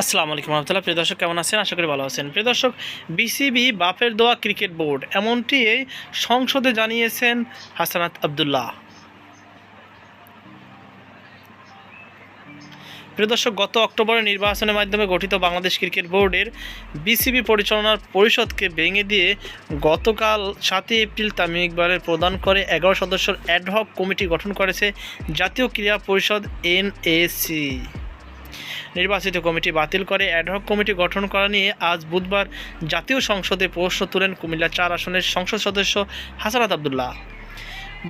আসসালামু আলাইকুম রহমতুল্লাহ। প্রিয় দর্শক, কেমন আছেন? আশা করি ভালো আছেন। প্রিয় দর্শক, বিসিবি বাপের দোয়া ক্রিকেট বোর্ড এমনটি সংসদে জানিয়েছেন হাসানাত আব্দুল্লাহ। প্রিয় দর্শক, গত অক্টোবরে নির্বাচনের মাধ্যমে গঠিত বাংলাদেশ ক্রিকেট বোর্ডের বিসিবি পরিচালনার পরিষদকে ভেঙে দিয়ে গতকাল 7 এপ্রিল তামিম ইকবালের প্রদান করে 11 সদস্যের অ্যাডহক কমিটি গঠন করেছে জাতীয় ক্রীড়া পরিষদ NAC। নির্বাচিত কমিটি বাতিল করে অ্যাডহক কমিটি গঠন করা নিয়ে আজ বুধবার জাতীয় সংসদে প্রশ্ন তুলেন কুমিল্লা 4 আসনের সংসদ সদস্য হাসানাত আব্দুল্লাহ।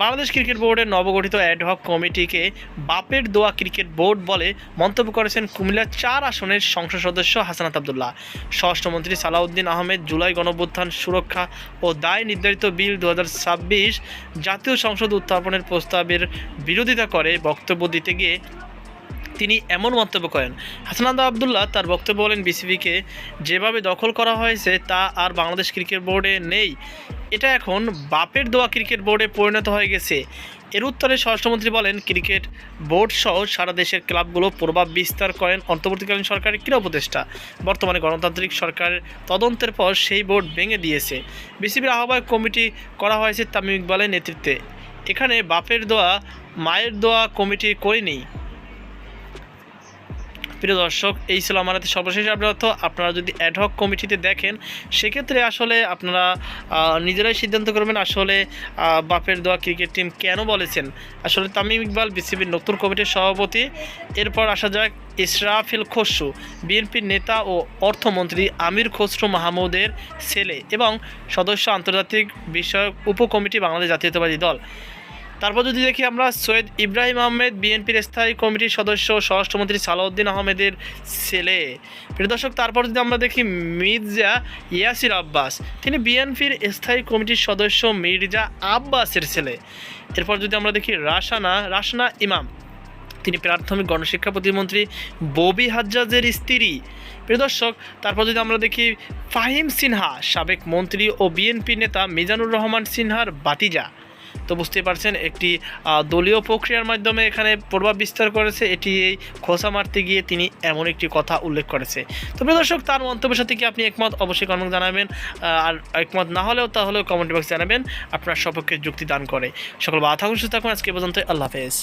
বাংলাদেশ ক্রিকেট বোর্ডের নবগঠিত অ্যাডহক কমিটিকে বাপের দোয়া ক্রিকেট বোর্ড বলে মন্তব্য করেছেন কুমিল্লা 4 আসনের সংসদ সদস্য হাসানাত আব্দুল্লাহ। স্বরাষ্ট্রমন্ত্রী সালাউদ্দিন আহমেদ জুলাই গণঅভ্যুত্থান সুরক্ষা ও দায় নির্ধারিত বিল 2026 জাতীয় সংসদ উত্থাপনের প্রস্তাবের বিরোধিতা করে বক্তব্য দিতে গিয়ে তিনি এমন মন্তব্য করেন। হাসানাত আব্দুল্লাহ তার বক্তব্য বলেন, বিসিবিকে যেভাবে দখল করা হয়েছে তা আর বাংলাদেশ ক্রিকেট বোর্ডে নেই, এটা এখন বাপের দোয়া ক্রিকেট বোর্ডে পরিণত হয়ে গেছে। এর উত্তরে স্বরাষ্ট্রমন্ত্রী বলেন, ক্রিকেট বোর্ড সহ সারা দেশের ক্লাবগুলো প্রভাব বিস্তার করেন অন্তর্বর্তীকালীন সরকারের ক্রীড়া উপদেষ্টা। বর্তমানে গণতান্ত্রিক সরকারের তদন্তের পর সেই বোর্ড ভেঙে দিয়েছে। বিসিবির আহ্বায়ক কমিটি করা হয়েছে তামিম ইকবালের নেতৃত্বে। এখানে বাপের দোয়া মায়ের দোয়া কমিটি করেনি। প্রিয় দর্শক, এই ছিল আমার সর্বশেষ আপডেট। আপনারা যদি অ্যাডহক কমিটিতে দেখেন, সেক্ষেত্রে আসলে আপনারা নিজেরাই সিদ্ধান্ত করবেন আসলে বাপের দোয়া ক্রিকেট টিম কেন বলেছেন। আসলে তামিম ইকবাল বিসিবির নতুন কমিটির সভাপতি। এরপর আসা যাক ইসরাফিল খসরু, বিএনপির নেতা ও অর্থমন্ত্রী আমির খসরু মাহমুদের ছেলে এবং সদস্য আন্তর্জাতিক বিষয়ক উপকমিটি বাংলাদেশ জাতীয়তাবাদী দল। তারপর যদি দেখি আমরা সৈয়দ ইব্রাহিম আহমেদ, বিএনপির স্থায়ী কমিটির সদস্য, স্বরাষ্ট্রমন্ত্রী সালাউদ্দিন আহমেদের ছেলে। প্রিয় দর্শক, তারপর যদি আমরা দেখি মির্জা ইয়াসির আব্বাস, তিনি বিএনপির স্থায়ী কমিটির সদস্য মির্জা আব্বাসের ছেলে। এরপর যদি আমরা দেখি রাসনা ইমাম, তিনি প্রাথমিক গণশিক্ষা প্রতিমন্ত্রী ববি হাজ্জাজের স্ত্রী। প্রিয় দর্শক, তারপর যদি আমরা দেখি ফাহিম সিনহা, সাবেক মন্ত্রী ও বিএনপি নেতা মিজানুর রহমান সিনহার ভাতিজা। তো বুঝতে পারছেন, একটি দলীয় প্রক্রিয়ার মাধ্যমে এখানে প্রভাব বিস্তার করেছে। এটি এই খোসা মারতে গিয়ে তিনি এমন একটি কথা উল্লেখ করেছে। তো প্রিয় দর্শক, তার মন্তব্যের সাথে কি আপনি একমত? অবশ্যই কমেন্ট জানাবেন। আর একমত না হলেও তাহলেও কমেন্ট বক্সে জানাবেন আপনার সপক্ষে যুক্তি দান করে। সকল ভালো থাকুন, সুস্থ থাকুন। আজকে পর্যন্ত আল্লাহ হাফেজ।